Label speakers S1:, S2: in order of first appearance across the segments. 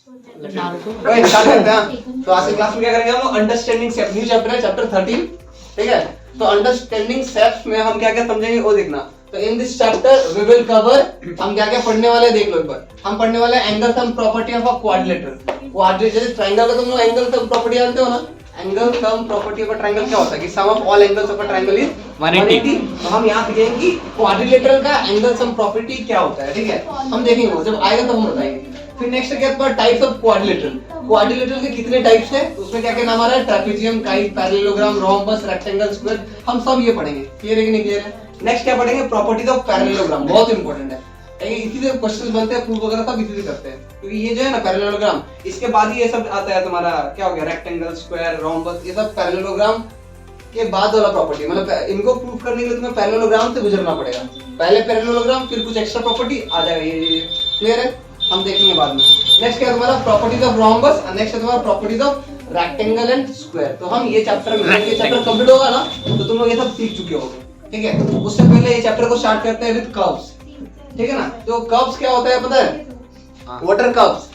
S1: तो स्टार्ट करते हैं। तो आज की क्लास में क्या करेंगे हम, अंडरस्टैंडिंग शेप्स, न्यू चैप्टर है, चैप्टर 13, ठीक है। तो अंडरस्टैंडिंग शेप्स में हम क्या क्या समझेंगे वो देखना। तो in this chapter we will cover, हम क्या क्या पढ़ने वाले देख लो एक बार। हम पढ़ने वाले angle sum property of a quadrilateral. Quadrilateral जैसे ट्रायंगल का तुम लोग एंगल सम प्रॉपर्टी जानते हो ना। Angle sum property of a triangle क्या होता है कि sum of all angles of a triangle is 180। तो हम यहाँ देखेंगे कि क्वाड्रिलेटरल का एंगल सम प्रॉपर्टी क्या होता है, ठीक है। हम देखेंगे वो जब आएगा तब हम बताएंगे। फिर नेक्स्ट क्या है टाइप्स ऑफ क्वाड्रिलेटरल। क्वाड्रिलेटरल के कितने टाइप्स हैं, उसमें क्या क्या नाम आ रहा है, trapezium, kite, parallelogram, rhombus, rectangle, square, हम सब ये पढ़ेंगे। क्लियर है कि नहीं क्लियर है। नेक्स्ट क्या पढ़ेंगे, प्रॉपर्टीज ऑफ पैरेललोग्राम, बहुत इंपॉर्टेंट है। इसी से क्वेश्चंस बनते हैं, प्रूफ वगैरह सब इसी से करते हैं, क्योंकि ये जो है ना पैरेललोग्राम, इसके बाद ही ये सब आता है तुम्हारा क्या हो गया, रेक्टेंगल, स्क्वायर, रोम्बस, ये सब पैरेललोग्राम के बाद वाला प्रॉपर्टी। मतलब इनको प्रूफ करने के लिए तुम्हें पैरेललोग्राम से गुजरना पड़ेगा। पहले पैरेललोग्राम, फिर कुछ एक्स्ट्रा प्रॉपर्टी आ जाएगा। ये क्लियर है, हम देखेंगे बाद में। नेक्स्ट क्या है तुम्हारा प्रॉपर्टीज ऑफ रोम्बस, और नेक्स्ट है तुम्हारा properties of rectangle and square. तो हम ये चैप्टर में, ये चैप्टर कंप्लीट होगा ना तो तुम लोग ये सब सीख चुके होगे, ठीक है। उससे पहले ये चैप्टर को स्टार्ट करते हैं विद कर्व्स, ठीक है ना। तो कर्व्स क्या होता है पता है, वाटर कर्व्स।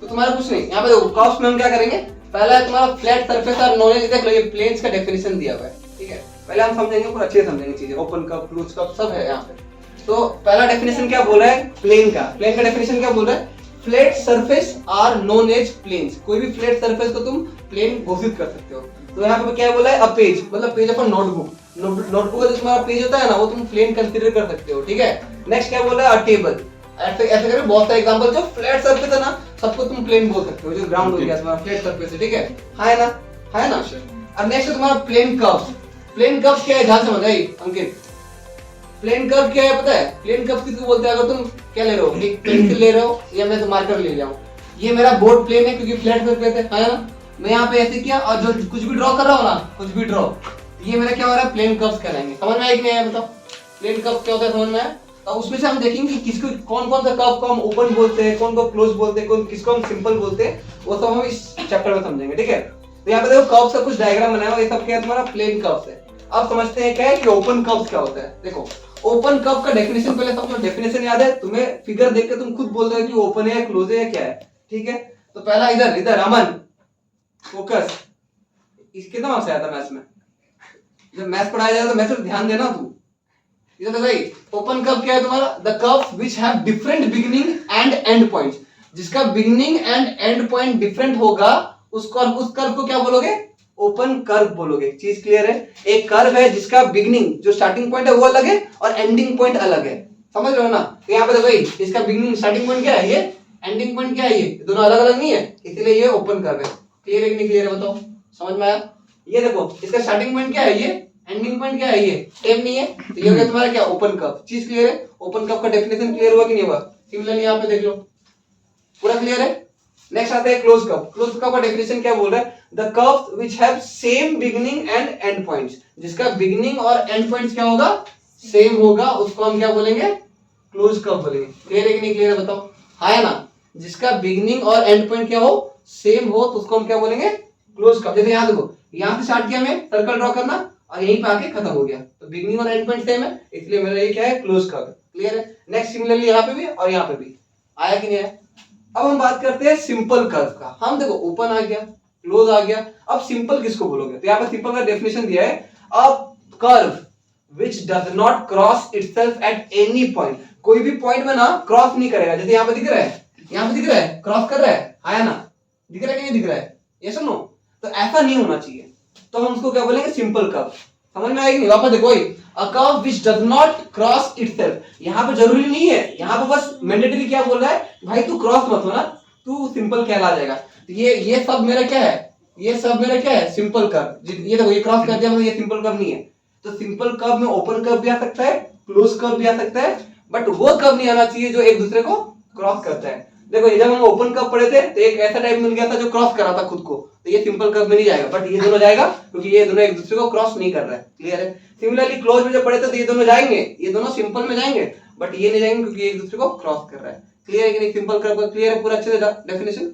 S1: तो तुम्हारा कुछ नहीं, यहाँ पे देखो कर्व्स में हम क्या करेंगे, पहला है तुम्हारा फ्लैट सरफेस और नॉलेज। देख लो ये प्लेन्स का डेफिनेशन दिया हुआ है, ठीक है। पहले हम समझेंगे, पूरा अच्छे से समझेंगे चीजें, ओपन कर्व, क्लोज कर्व सब है यहाँ पे। तो पहला डेफिनेशन क्या बोल रहा है, प्लेन का। प्लेन का डेफिनेशन क्या बोल रहा है, flat surface are known as planes. कोई भी फ्लैट सरफेस को तुम प्लेन घोषित कर सकते हो। तो यहाँ पे क्या बोला है, अ पेज, मतलब page of a notebook. Notebook का जो तुम्हारा पेज होता है ना, वो तुम प्लेन कंसीडर कर सकते हो, ठीक है। नेक्स्ट क्या बोला है, अ टेबल। ऐसे करके बहुत सारे एग्जांपल, जो फ्लैट सरफेस है ना सबको तुम प्लेन बोल सकते हो, जो ग्राउंड हो गया तुम्हारा फ्लैट सरफेस है, ठीक है। है ना, है ना। और नेक्स्ट है तुम्हारा प्लेन कर्व्स। प्लेन कर्व्स क्या है, ध्यान समझ आई अंकित। प्लेन कर्व क्या है पता है, प्लेन कर्व किसको बोलते हैं। अगर तुम क्या ले रहे हो, एक पेंसिल ले रहे हो या मैं तो मार्कर ले जाऊं, ये मेरा बोर्ड प्लेन है क्योंकि फ्लैट सरफेस है ना। मैं यहाँ पे ऐसे किया और जो कुछ भी ड्रॉ कर रहा हूँ ना, कुछ भी ड्रॉ, ये मेरा क्या हो रहा है, प्लेन कर्व्स कहलाएंगे। समझ में आया कि नहीं आया बताओ, प्लेन कर्व क्या होता है समझ में आया। तो उसमें से हम देखेंगे कि किसको कौन कौन सा कर्व को हम ओपन बोलते हैं, कौन को क्लोज बोलते हैं, कौन किसको हम सिंपल बोलते हैं, वो सब हम इस चैप्टर में समझेंगे, ठीक है। तो यहाँ पे देखो कर्व्स का कुछ डायग्राम बनाया हुआ, ये सब क्या है तुम्हारा प्लेन कर्व्स है। अब समझते हैं क्या है कि ओपन कर्व्स क्या होता है। देखो ओपन कर्व का डेफिनेशन, पहले सबको डेफिनेशन याद है तुम्हें, फिगर देख के तुम खुद बोल रहे हो कि ओपन है, क्लोज है, क्या है, ठीक है। तो पहला इधर इधर अमन फोकस, इसके कितना मार्क्स आया था मैथ्स में, जब मैथ्स पढ़ाया जाए तो मैथ्स पर ध्यान देना तू। इधर देखो भाई, ओपन कर्व क्या है तुम्हारा, the curves which have different beginning and end points. जिसका beginning and end point different होगा उस कर्व को क्या बोलोगे, ओपन कर्व बोलोगे। चीज क्लियर है। एक कर्व है जिसका बिगिनिंग, जो स्टार्टिंग पॉइंट है वो अलग है और एंडिंग पॉइंट अलग है, समझ रहे हो ना। तो यहाँ पे देखो भाई, इसका बिगिनिंग स्टार्टिंग पॉइंट क्या है, ये एंडिंग पॉइंट क्या है, ये दोनों अलग अलग नहीं है, इसलिए ये ओपन कर्व है। क्लियर है कि नहीं क्लियर है बताओ, समझ में आया। ये देखो इसका स्टार्टिंग पॉइंट क्या है, ये एंडिंग पॉइंट क्या है, ये सेम नहीं है, तो ये हो गया तुम्हारा क्या, ओपन कर्व। चीज क्लियर है। ओपन कर्व का डेफिनेशन क्लियर हुआ कि नहीं हुआ। सिमिलरली यहाँ पे देख लो, पूरा क्लियर है। नेक्स्ट आता है क्लोज कर्व। क्लोज कर्व का डेफिनेशन क्या बोल रहा है, the curves which have same beginning and end points. जिसका बिगिनिंग और एंड पॉइंट्स क्या होगा, सेम होगा, उसको हम क्या बोलेंगे, क्लोज कर्व बोलेंगे। क्लियर है कि नहीं क्लियर है बताओ, है ना। जिसका बिगिनिंग और एंड पॉइंट क्या हो, सेम हो, तो उसको हम क्या बोलेंगे, क्लोज कर्व। जैसे यहाँ देखो, यहाँ से स्टार्ट किया मैं सर्कल ड्रॉ करना और यहीं पे आके खत्म हो गया, तो बिगिनिंग और एंड पॉइंट सेम है, इसलिए मेरा ये क्या है, क्लोज कर्व। क्लियर है। नेक्स्ट सिमिलरली यहाँ पे भी और यहाँ पे भी, आया कि नहीं आया। अब हम बात करते हैं सिंपल कर्व का। हम देखो ओपन आ गया, क्लोज आ गया, अब सिंपल किसको बोलोगे। तो यहाँ पे सिंपल का डेफिनेशन दिया है, a curve which does not cross itself at any point. कोई भी पॉइंट में ना क्रॉस नहीं करेगा। जैसे यहाँ पे दिख रहा है, यहाँ पे दिख रहा है, क्रॉस कर रहा है, आया ना, दिख रहा है कि नहीं दिख रहा है, ये सुनो। तो ऐसा नहीं होना चाहिए, तो हम उसको क्या बोलेंगे, सिंपल कर्व। समझ में आएगी नहीं, वापस देखो, a curve which does not cross itself. यहाँ पे जरूरी नहीं है, यहाँ पे बस मैंडेटरी क्या बोल रहा है, भाई तू क्रॉस मत हो ना, तू सिंपल कहला जाएगा। तो ये सब मेरा क्या है, ये सब मेरा क्या है, सिंपल कर्व। ये देखो ये क्रॉस कर दिया, मतलब ये सिंपल कर्व नहीं है। तो सिंपल कर्व में ओपन कर्व भी आ सकता है, क्लोज कर्व भी आ सकता है, बट वो कर्व नहीं आना चाहिए जो एक दूसरे को क्रॉस करता है। देखो ये जब हम ओपन कर्व पढ़े थे तो एक ऐसा टाइप मिल गया था जो क्रॉस कर रहा था खुद को, तो ये सिंपल कर्व में नहीं जाएगा, बट ये दोनों जाएगा क्योंकि ये दोनों एक दूसरे को क्रॉस नहीं कर रहा है। क्लियर है। सिमिलरली क्लोज में जब पढ़े थे तो ये दोनों जाएंगे, ये दोनों सिंपल में जाएंगे, बट ये नहीं जाएंगे क्योंकि एक दूसरे को क्रॉस कर रहा है। क्लियर है कि नहीं, सिंपल कर्व का क्लियर है पूरा अच्छे से डेफिनेशन,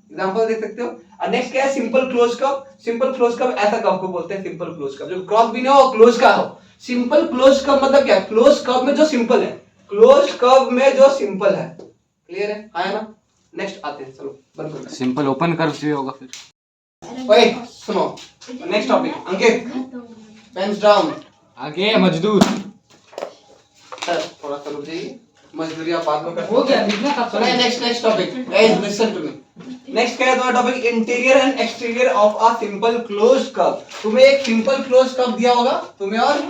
S1: एग्जांपल देख सकते हो। और नेक्स्ट क्या है, simple close curve. Simple close curve ऐसा कर्व को बोलते हैं सिंपल क्लोज कर्व, जो क्रॉस भी ना हो, क्लोज का हो। सिंपल क्लोज कर्व मतलब क्या है, क्लोज कर्व में जो सिंपल है, क्लोज कर्व में जो सिंपल है। क्लियर है, आया ना। नेक्स्ट आते हैं, चलो बंद करो।
S2: सिंपल ओपन कर्व्स भी होगा फिर।
S1: ओए सुनो, नेक्स्ट टॉपिक अंकित, पेन्स डाउन।
S2: आगे मजदूर।
S1: सर थोड़ा सा रुक जाइए, मजदूरी आप बाद में कर
S3: हो गया लिखना कब
S1: सुनिए। Next topic guys, listen to me. Next क्या है तुम्हारा topic? Interior and exterior of a simple closed curve. तुम्हें एक सिंपल क्लोज्ड कर्व दिया होगा तुम्हें, और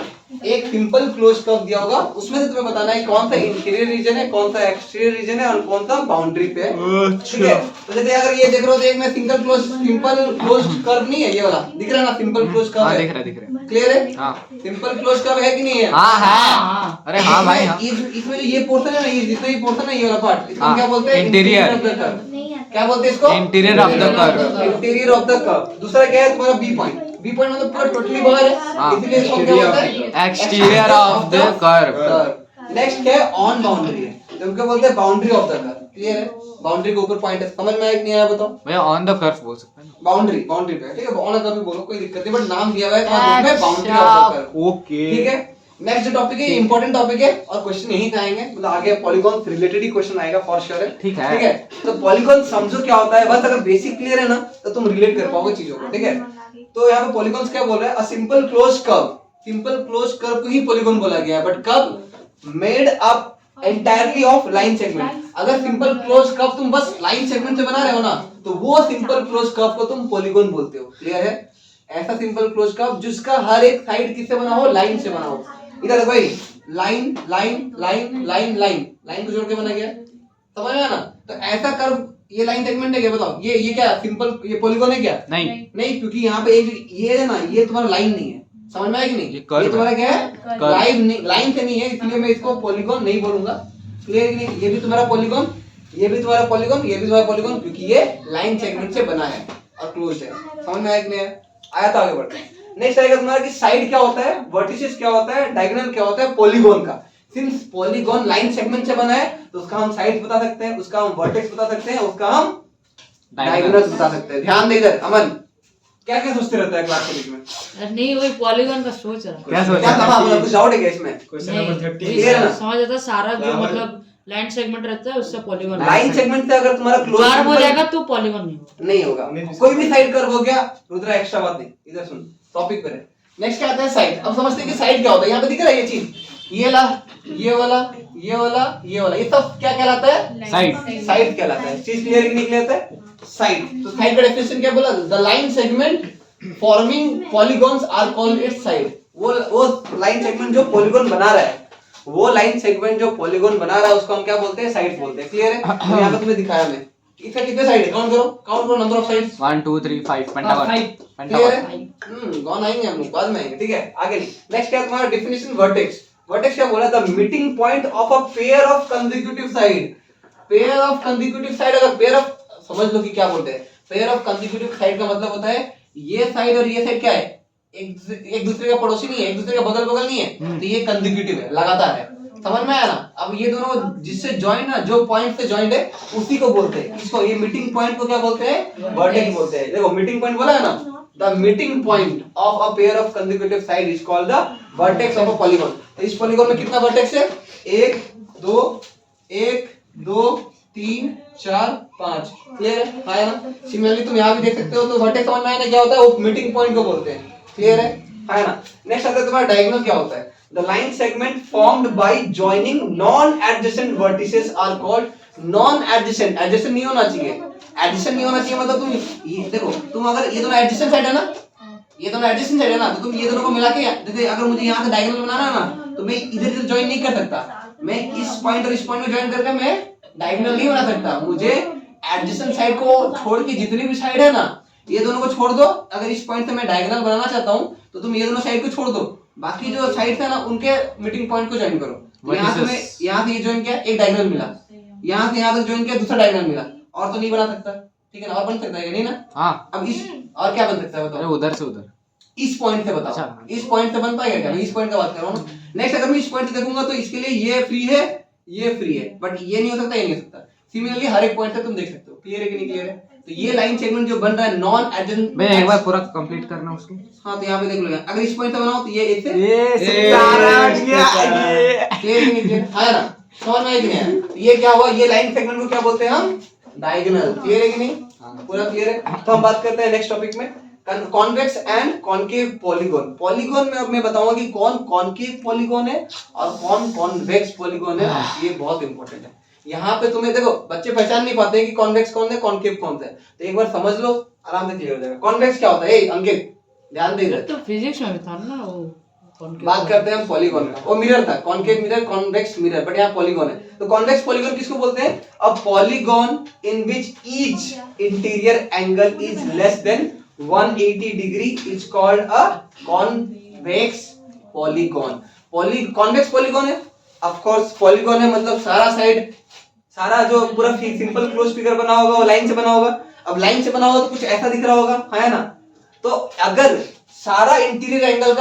S1: एक सिंपल क्लोज्ड कर्व दिया होगा, उसमें से तुम्हें बताना है कौन सा इंटीरियर रीजन है, कौन सा एक्सटीरियर रीजन है, और कौन सा बाउंड्री पे है। ठीक है, तो जैसे अगर ये देख रहे हो तो एक में सिंपल क्लोज्ड कर्व नहीं है, ये वाला दिख रहा है ना, सिंपल क्लोज्ड कर्व
S2: हाँ
S1: है।
S2: दिख रहा है।
S1: क्लियर है?
S2: हाँ
S1: सिंपल क्लोज्ड कर्व है कि नहीं है?
S2: हाँ है। अरे हाँ भाई हाँ।
S1: इसमें जो ये पोर्शन है ना, ये जितना ये पोर्शन है, ये वाला पार्ट, इसको
S2: हाँ,
S1: क्या बोलते हैं?
S2: इंटीरियर।
S1: Of the curve. क्या बोलते हैं इसको?
S2: Interior of the curve.
S1: Interior of the curve. दूसरा क्या है तुम्हारा? B point. बी पॉइंट मतलब पूरा टोटली बाहर है,
S2: हाँ,
S1: इसलिए इसको क्या बोलते हैं?
S2: Exterior of the curve.
S1: Next क्या है? ऑन बाउंड्री है, तो क्या बोलते हैं? Boundary of the curve. Clear है? बाउंड्री के ऊपर पॉइंट है, समझ में आया कि नहीं आया बताओ?
S2: भैया ऑन द कर्व बोल सकते हैं।
S1: बाउंड्री पे, ठीक है, ऑन द कर्व भी बोलो, कोई दिक्कत नहीं, बट नाम दिया हुआ है तुम्हारे बुक में boundary of the curve.
S2: Okay
S1: ठीक है। नेक्स्ट जो टॉपिक है इंपॉर्टेंट टॉपिक है, और क्वेश्चन यहीं से आएंगे, मतलब आगे पॉलीगॉन से रिलेटेड ही क्वेश्चन आएगा फॉर श्योर है।
S2: ठीक है।
S1: ठीक है, तो पॉलीगॉन समझो क्या होता है, बस अगर बेसिक क्लियर है ना तो तुम रिलेट कर पाओगे चीजों को। ठीक है, तो यहाँ पे पॉलीगॉन्स क्या बोल रहा है? अ simple closed curve. Simple closed curve को ही पॉलीगॉन बोला गया है, बट कब? Made up entirely of line segment. अगर सिंपल क्लोज्ड कर्व तुम बस लाइन सेगमेंट से बना रहे हो ना, तो वो सिंपल क्लोज्ड कर्व को तुम पॉलीगॉन बोलते हो। क्लियर है? ऐसा सिंपल क्लोज्ड कर्व जिसका हर एक साइड किससे बना हो? लाइन से बना हो। इधर देखो भाई, line line line line line line को जोड़ के बना गया, समझ में आया ना? तो ऐसा कर्व, ये लाइन सेगमेंट है क्या बताओ? ये क्या सिंपल, ये पॉलीगॉन है क्या? नहीं, क्योंकि यहाँ पे एक ये है ना, ये तुम्हारा लाइन नहीं है, समझ में आया कि नहीं? ये तुम्हारा क्या है? लाइन से नहीं है, इसलिए मैं इसको पॉलीगॉन नहीं बोलूंगा। क्लियर कि नहीं? ये भी तुम्हारा पॉलीगॉन, ये भी तुम्हारा पॉलीगॉन, ये भी तुम्हारा पॉलीगॉन, क्योंकि ये लाइन सेगमेंट से बना है और क्लोज्ड है। समझ में आया कि नहीं आया? तो आगे बढ़ते हैं। नेक्स्ट आएगा तुम्हारा कि साइड क्या होता है, वर्टिसेस क्या होता है, डायगोनल क्या होता है पॉलीगॉन का। सिंस पॉलीगॉन लाइन सेगमेंट से बना है, तो उसका हम साइड बता सकते हैं, उसका हम वर्टेक्स बता सकते हैं, उसका हम डायगोनल बता सकते हैं। ध्यान दे इधर, अमन क्या क्या सोचते रहता है क्लास के बीच में?
S3: नहीं, वही पॉलीगॉन का सोच रहा
S2: क्या सोच
S1: क्या
S2: रहा
S1: था? मतलब कुछ डाउट है क्या इसमें?
S4: क्वेश्चन नंबर 30
S1: क्लियर है ना?
S3: समझ आता सारा जो मतलब लाइन सेगमेंट रहता है उससे पॉलीगॉन।
S1: लाइन सेगमेंट से अगर तुम्हारा क्लोज
S3: बार हो जाएगा तो पॉलीगॉन नहीं
S1: होगा। कोई भी साइड कर्व हो गया, रुद्रा एक्स्ट्रा बात नहीं, इधर सुन, टॉपिक पे रहे। नेक्स्ट क्या आता है? साइड। अब समझते हैं कि साइड क्या होता है। यहाँ पे दिख रहा है ये चीज, ये वाला, ये वाला, ये वाला, ये वाला, ये सब क्या कहलाता है?
S2: साइड।
S1: साइड कहलाता है। चीज क्लियर कि नहीं क्लियर है? साइड। तो साइड का डेफिनेशन क्या बोला? The line segment forming polygons are called its side. वो लाइन सेगमेंट जो पॉलीगॉन बना रहा है, वो लाइन सेगमेंट जो पॉलीगॉन बना रहा है, उसको हम क्या बोलते हैं? साइड बोलते हैं। क्लियर है? तो यहाँ पे तुम्हें दिखाया मैं, इसका कितने साइड है? काउंट करो नंबर ऑफ साइड्स।
S2: 1 2 3 5
S1: क्लियर है? कौन आएंगे हम लोग बाद में आएंगे। ठीक है, आगे नेक्स्ट क्या तुम्हारा डेफिनेशन? वर्टेक्स। वर्टेक्स क्या बोला? The meeting point of a pair of consecutive side. Pair of consecutive side, अगर पेयर ऑफ, समझ लो कि क्या बोलते हैं। पेयर ऑफ कंसेक्यूटिव साइड का मतलब होता है ये साइड और ये साइड क्या है? एक दूसरे का पड़ोसी नहीं है, एक दूसरे का बगल बगल नहीं है, तो ये कंसेक्यूटिव है, लगातार है। समझ में आया ना? अब ये दोनों जिससे जॉइंट ना, जो पॉइंट से जॉइंट है उसी को बोलते हैं, इसको, ये मीटिंग पॉइंट को क्या बोलते हैं? वर्टेक्स बोलते हैं। देखो मीटिंग पॉइंट बोला है ना, the meeting point of a pair of consecutive side is called the vertex of a polygon. तो इस पॉलीगॉन में कितना वर्टेक्स है? 1 2 3 4 5। क्लियर है ना? सिमिलरली तुम यहाँ भी देख सकते हो, तो वर्टेक्स समझ में आया ना क्या होता है? वो मीटिंग पॉइंट को बोलते हैं। क्लियर है ना? नेक्स्ट आता है तुम्हारा डायगोनल क्या होता है? The line segment formed by joining non-adjacent vertices are called non-adjacent। adjacent नहीं होना चाहिए, adjacent नहीं होना चाहिए मतलब तुम ये देखो, तुम अगर ये दोनों adjacent साइड है ना, ये दोनों adjacent साइड है ना, तो तुम ये दोनों को मिला के, जैसे अगर मुझे यहाँ से डायगोनल बनाना है ना, तो मैं इधर ज्वाइन नहीं कर सकता, मैं इस पॉइंट और इस पॉइंट में ज्वाइन करके मैं डायगोनल नहीं बना सकता। मुझे एडजेसेंट साइड को छोड़ के जितनी भी साइड है ना, ये दोनों को छोड़ दो। अगर इस पॉइंट से मैं डायगोनल बनाना चाहता हूँ तो तुम ये दोनों साइड को छोड़ दो, बाकी जो साइड है ना उनके मीटिंग पॉइंट को ज्वाइन करो। यहाँ से ये ज्वाइन किया, एक डायगोनल मिला, यहाँ से यहाँ तक ज्वाइन किया, दूसरा डायगोनल मिला, और तो नहीं बना सकता। ठीक है ना? और बन सकता है नहीं ना?
S2: हाँ।
S1: अब इस और क्या बन सकता है बताओ?
S2: उधर से उधर,
S1: इस पॉइंट से बताओ।
S2: अच्छा।
S1: इस पॉइंट से बन पाएगा क्या? मैं इस पॉइंट का बात कर रहा हूँ ना। नेक्स्ट अगर मैं इस पॉइंट से देखूंगा तो इसके लिए ये फ्री है, ये फ्री है, बट ये नहीं हो सकता, ये नहीं हो सकता। सिमिलरली हर एक पॉइंट से तुम देख सकते हो। क्लियर है कि नहीं क्लियर है? तो ये लाइन सेगमेंट जो बन रहा है नॉन एडजेसेंट,
S2: मैं एक बार पूरा कंप्लीट करना उसको।
S1: हाँ तो यहाँ पे देख लो, अगर इस पॉइंट से बनाओ तो ये इससे क्लियर नहीं क्लियर है ना? समझ में आया कि नहीं? ये क्या हुआ? ये लाइन सेगमेंट को क्या बोलते हैं हम? डायगोनल। क्लियर है कि नहीं? पूरा क्लियर है। तो हम बात करते हैं नेक्स्ट टॉपिक में convex and concave polygon. Polygon में अब मैं बताऊंगा कि कौन कॉनकेव पॉलीगॉन है और कौन कॉन्वेक्स पॉलीगॉन है। ये बहुत इंपॉर्टेंट है। यहाँ पे तुम्हें देखो बच्चे पहचान नहीं पाते कि कॉन्वेक्स कौन है कॉनकेव कौन सा है, तो एक बार समझ लो आराम से क्लियर हो जाएगा। कॉन्वेक्स क्या होता है? अंकित ध्यान दे इधर।
S3: तो फिजिक्स में भी था ना वो
S1: बात करते हैं हम पॉलीगॉन का। वो मिरर था, concave mirror, convex mirror, but यहाँ पॉलीगॉन है। तो कॉन्वेक्स पॉलीगॉन किसको बोलते हैं? A polygon in which each interior angle is less than 180 degree is called a convex polygon. Convex polygon है, ऑफ कोर्स पॉलीगॉन है मतलब सारा साइड, सारा जो पूरा सिंपल क्लोज फिगर बना होगा वो लाइन से बना होगा। अब लाइन से बना होगा तो कुछ ऐसा दिख रहा होगा, है ना? तो अगर सारा इंटीरियर एंगल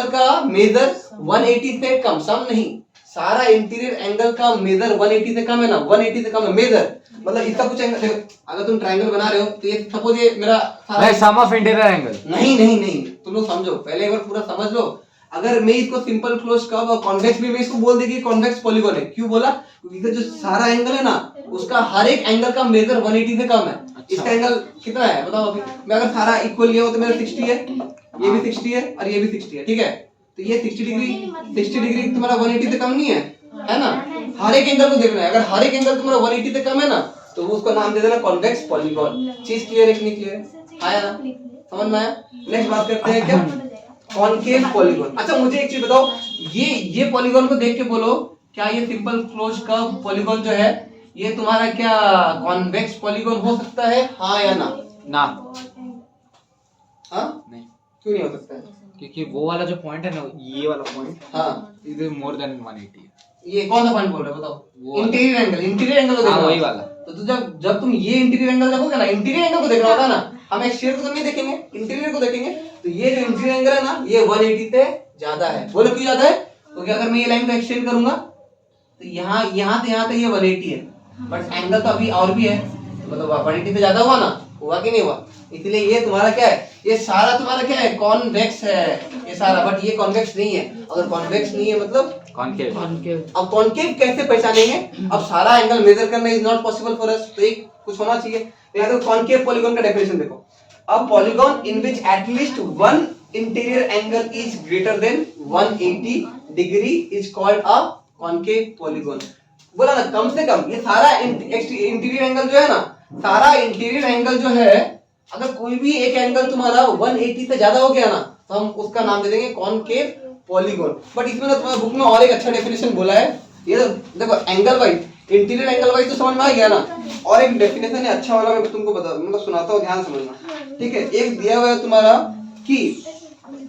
S1: का मेजर 180 से कम, सम नहीं, सारा इंटीरियर एंगल का मेजर 180 से कम है ना, 180 से कम है मेजर, मतलब इसका कुछ एंगल देखो, अगर तुम ट्रायंगल बना रहे हो तो ये सपोज ये मेरा सारा
S2: सम ऑफ इंटीरियर एंगल।
S1: नहीं तुम लोग समझो, पहले एक बार पूरा समझ लो। अगर मैं इसको सिंपल क्लोज कर्व और कॉन्वेक्स भी मैं इसको बोल देगी कॉन्वेक्स पॉलीगॉन है। क्यों बोला? क्योंकि जो सारा एंगल है ना उसका हर एक एंगल का मेजर 180 से कम है। इसका एंगल कितना है बताओ अभी? मैं अगर सारा इक्वल लिया हो तो मेरा 60 है, ये भी 60 है और ये भी 60 है, ठीक है? तो ये 60 डिग्री तुम्हारा 180 से कम नहीं है ना? हर एक एंगल को देखना है। अगर हर एक एंगल तुम्हारा 180 से कम है ना तो उसका नाम दे देना कॉन्वेक्स पॉलीगॉन। चीज क्लियर है कि नहीं क्लियर है? आया ना? समझ में आया? नेक्स्ट बात करते हैं क्या? Concave polygon. अच्छा मुझे एक चीज बताओ, ये पॉलीगॉन को देख के बोलो, क्या ये सिंपल क्लोज कर्व पॉलीगॉन जो है ये तुम्हारा क्या कॉन्वेक्स पॉलीगॉन हो सकता है? हाँ या ना?
S2: ना,
S1: हाँ
S2: नहीं,
S1: क्यों नहीं हो सकता है?
S2: क्योंकि वो वाला जो पॉइंट है ना, ये वाला पॉइंट
S1: हाँ
S2: इज मोर देन 180 है।
S1: ये कौन सा पॉइंट बोल रहे हो बताओ?
S2: वो
S1: इंटीरियर एंगल को देखना।
S2: वही वाला।
S1: तो जब तुम ये इंटीरियर एंगल देखोगे ना, इंटीरियर एंगल को देखना होता है ना, हम एक्सटीरियर को तो नहीं देखेंगे, इंटीरियर को देखेंगे। तो ये जो इंटीरियर एंगल है ना ये 180 से ज्यादा है। बोलो क्यों ज्यादा है? क्योंकि अगर मैं ये लाइन को एक्सटेंड करूंगा तो यहाँ से यहाँ तक ये 180 है, बट एंगल तो अभी और भी है, मतलब 180 से ज्यादा हुआ ना, हुआ कि नहीं हुआ? इसलिए ये तुम्हारा क्या है? ये सारा तुम्हारा क्या है? कॉन्वेक्स है ये सारा, बट ये कॉन्वेक्स नहीं है। अगर कॉन्वेक्स नहीं है मतलब
S2: कॉनकेव।
S1: अब कॉनकेव कैसे पहचानेंगे? अब सारा एंगल मेजर करना is not possible for us, तो एक कुछ होना चाहिए। या तो कॉनकेव पॉलीगॉन का डेफिनेशन देखो, a polygon in which at least one interior angle is greater than 180 degree is called a concave polygon. बोला ना कम से कम ये सारा इंटीरियर एंगल जो है ना, सारा इंटीरियर एंगल जो है, अगर कोई भी एक एंगल तुम्हारा 180 से ज्यादा हो गया ना तो हम उसका नाम दे देंगे कॉनकेव पॉलीगॉन। बट इसमें ना तुम्हारे बुक में और एक अच्छा डेफिनेशन बोला है। ये तो देखो angle wise, interior angle wise तो समझ में आ गया ना, और एक डेफिनेशन है अच्छा वाला, मैं तुमको बता मतलब सुनाता हूँ, ध्यान समझना, ठीक है? एक दिया हुआ है तुम्हारा कि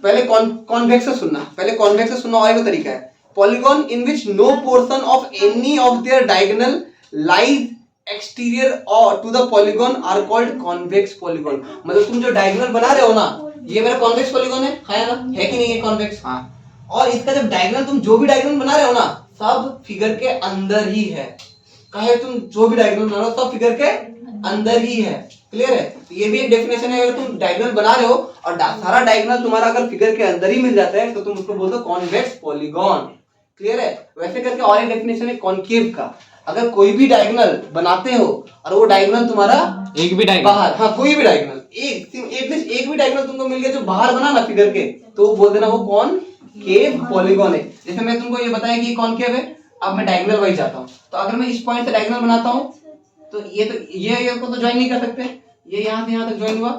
S1: पहले कॉन्वेक्स से सुनना, पहले कॉन्वेक्स से सुनना। और एक तरीका है, polygon in which no portion of any of their diagonal lies exterior और to the polygon are called convex polygon. मतलब तुम जो डायगोनल बना रहे हो ना, ये मेरा कॉन्वेक्स पॉलीगॉन है ना? है कि नहीं? ये कॉन्वेक्स।
S2: हाँ।
S1: और इसका जब डायगोनल, तुम जो भी डायगोनल बना रहे हो ना सब फिगर के अंदर ही है। कहे तुम जो भी डायगोनल बना रहे हो सब फिगर के अंदर ही है। क्लियर है? तो ये भी एक डेफिनेशन है। अगर तुम डायगोनल बना रहे हो और सारा डायगोनल तुम्हारा अगर फिगर के अंदर ही मिल जाता है तो तुम उसको बोलते हो कॉन्वेक्स पॉलीगॉन। क्लियर है? वैसे करके और एक डेफिनेशन है कॉनकेव का, अगर कोई भी डायगोनल बनाते हो और वो डायगोनल तुम्हारा
S2: एक भी डायगोनल
S1: बाहर, हाँ कोई भी डायगोनल, एक भी डायगोनल तुमको मिल गया जो बाहर बना ना फिगर के, तो बोल देना वो कॉनकेव पॉलीगॉन है। जैसे मैं तुमको ये बताया कि कॉनकेव है, अब मैं डायगोनल वाइज जाता हूँ, तो अगर मैं इस पॉइंट से डायगोनल बनाता हूँ तो ये को तो ज्वाइन नहीं कर सकते, ये यहाँ से यहाँ तक ज्वाइन हुआ,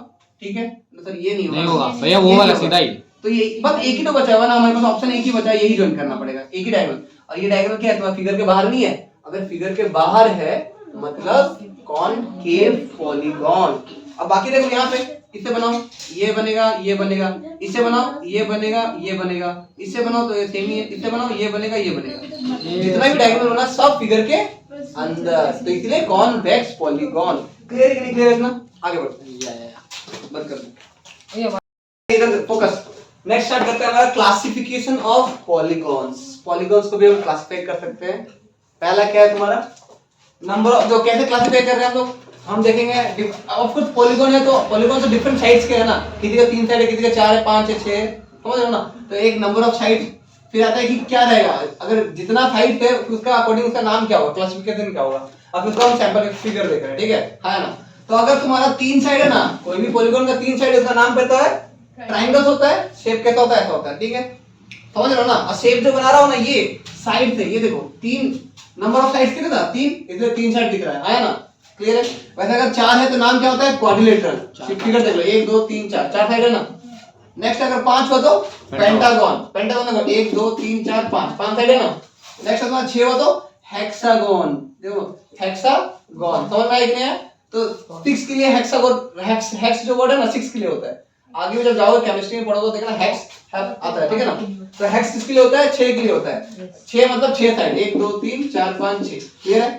S1: ठीक है? तो सर ये नहीं
S2: होगा भैया, वो वाला सीधा ही।
S1: तो ये बस एक ही तो बचा हुआ ना हमारे पास, ऑप्शन एक ही बचा है, यही ज्वाइन करना पड़ेगा, एक ही डायगोनल। और ये डायगोनल क्या है? तुम्हारा फिगर के बाहर नहीं है। अगर फिगर के बाहर है मतलब कॉनकेव पॉलीगॉन। अब बाकी देखो यहाँ पे, इससे बनाओ ये बनेगा, ये बनेगा, इससे बनाओ ये बनेगा, ये बनेगा, इससे बनाओ तो ये सेम ही है, इससे बनाओ ये बनेगा, ये बनेगा, जितना भी डायगोनल होना सब फिगर के अंदर, तो इसलिए कॉन्वेक्स पॉलीगॉन। क्लियर है कि नहीं क्लियर है ना? आगे बढ़ते हैं, बंद कर दो इधर, फोकस। नेक्स्ट स्टार्ट करते हैं हमारा क्लासिफिकेशन ऑफ पॉलीगॉन्स। पॉलीगॉन्स को भी हम क्लासिफाई कर सकते हैं। पहला क्या है तुम्हारा? नंबर ऑफ, जो कैसे क्लासिफाई कर रहे हैं हम लोग, हम देखेंगे ऑफ कोर्स पॉलीगॉन है तो पॉलीगॉन तो डिफरेंट साइड्स के है ना, किसी का 3 साइड है, किसी का 4 है, 5 है, 6, समझ रहे हो ना? तो एक नंबर ऑफ साइड, फिर आता है कि क्या रहेगा, अगर जितना साइड है उसका अकॉर्डिंग उसका नाम क्या होगा, क्लासिफिकेशन क्या होगा। अब इसको हम सैंपल फिगर देख रहे हैं, ठीक है ना। तो अगर तुम्हारा 3 साइड है ना, कोई भी पॉलीगॉन का 3 साइड, इसका नाम पता है ट्रायंगल्स होता है। शेप कैसा होता है, ऐसा होता है, ठीक है, समझ रहे हो ना। और शेप जो बना रहा हूं ना, ये साइड से, ये देखो 3 नंबर ऑफ साइड्स कितने था, 3, इसलिए 3 साइड दिख रहा है ना, क्लियर है। वैसे अगर 4 है तो नाम क्या होता है, क्वाड्रिलेटरल। फिगर देख लो, 1 2 3 4, 4 साइड है ना। नेक्स्ट अगर 5 हो तो पेंटागन। पेंटागन देखो 1 2 3 4 5, 5 साइड है ना। नेक्स्ट अगर 6 हो तो हेक्सागोन, देखो हेक्सागोन, समझ में आया कि नहीं? तो 6 के लिए हेक्सागोन, हेक्स जो वर्ड है ना 6 के लिए होता है। आगे जब जाओगे केमिस्ट्री में पढ़ोगे देखना हेक्स आता है, ठीक है ना। तो हेक्स किसके लिए होता है, 6 के लिए होता है। 6 मतलब 6 साइड, 1 2 3 4 5 6, क्लियर है।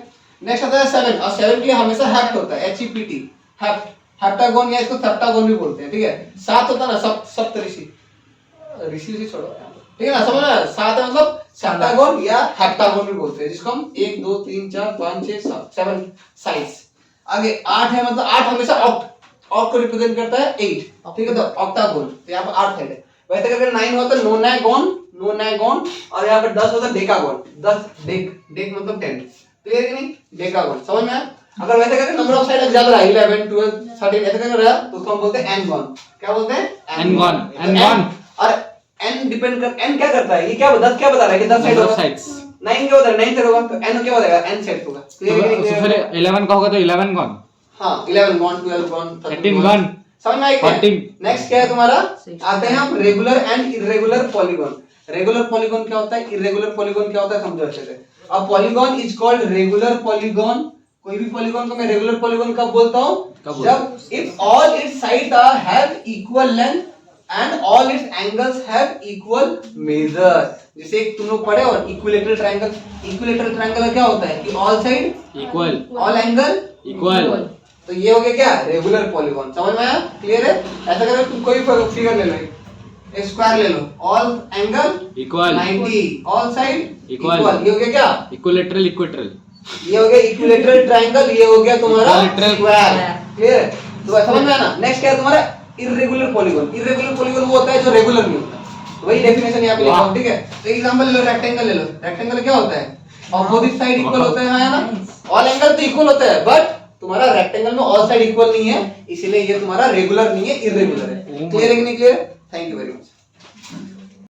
S1: नेक्स्ट आता है 7, और 7 के लिए हमेशा हेप्ट होता है, HEPT, हेप्ट, हेप्टागोन या इसको सेप्टागोन भी बोलते हैं, ठीक है। 7 होता है ना, सप्तऋषि, ऋषि से छोड़ो, ठीक है ना, समझ ना। 7 है मतलब सेप्टागोन या हेप्टागोन भी बोलते हैं, जिसको हम 1 2 3 4 5 6 7 साइड्स। आगे 8 है मतलब 8 हमेशा ऑक्ट को रिप्रेजेंट करता है 8, ठीक है, तो ऑक्टागोन, तो यहाँ पर 8 साइड है। वैसे अगर 9 होता है नोनागोन, और यहाँ पर 10 होता है डेकागोन, 10 डेक मतलब 10, क्लियर है कि नहीं, डेकागोन, समझ में आया। अगर वैसे करके नंबर ऑफ साइड ज्यादा रहा 11 12 13 ऐसे करके रहा तो उसको हम बोलते हैं एनगोन। क्या बोलते हैं,
S2: एनगोन।
S1: और एन डिपेंड कर, एन क्या करता है, ये क्या 10 क्या बता रहा है कि 10 साइड होगा,
S2: साइड्स
S1: 9 क्या होता है 9 साइड होगा, तो एन क्या हो जाएगा, एन साइड होगा, क्लियर है कि नहीं।
S2: तो फिर 11 का होगा तो 11 गॉन,
S1: हां 11 गॉन, 12 गॉन,
S2: 13 गॉन,
S1: समझ में आया।
S2: 14।
S1: नेक्स्ट क्या है तुम्हारा, आते हैं हम regular and irregular polygon. Regular polygon क्या होता है, इर्रेगुलर पॉलीगॉन क्या होता है, समझो अच्छे से। A polygon is called regular polygon. कोई भी पॉलीगॉन को मैं रेगुलर पॉलीगॉन कब बोलता हूं, जब if all its sides are have equal length and all its angles have equal measure. जैसे तुम लोग पढ़े और इक्विलेटरल ट्रायंगल, इक्विलेटरल ट्रायंगल का क्या होता है कि all side
S2: equal,
S1: all angle
S2: equal,
S1: तो ये हो गया क्या, रेगुलर पॉलीगॉन, समझ में आया, क्लियर है। ऐसा करो तुम कोई फिगर ले लो, एक स्क्वायर ले लो, all angle
S2: equal,
S1: 90, all side
S2: equal,
S1: ये हो गया क्या,
S2: इक्विलेटरल, इक्वेटरल,
S1: ये हो गया इक्विलेटरल ट्रायंगल, ये हो गया तुम्हारा
S2: Equilateral
S1: स्क्वायर, क्लियर। तो समझ में आया ना। नेक्स्ट क्या है तुम्हारा इर्रेगुलर पॉलीगॉन। इर्रेगुलर पॉलीगॉन वो होता है जो रेगुलर नहीं होता, वही डेफिनेशन यहाँ पे लिखा हूं, ठीक है। तो एग्जांपल ले लो, रेक्टेंगल ले लो। रेक्टेंगल क्या होता है, ऑपोजिट साइड इक्वल होता है, है ना। ऑल एंगल तो इक्वल होता है, बट तुम्हारा रेक्टेंगल में ऑल साइड इक्वल नहीं है, इसीलिए ये तुम्हारा रेगुलर नहीं है, इर्रेगुलर है, क्लियर है कि नहीं, clear. Thank you very much.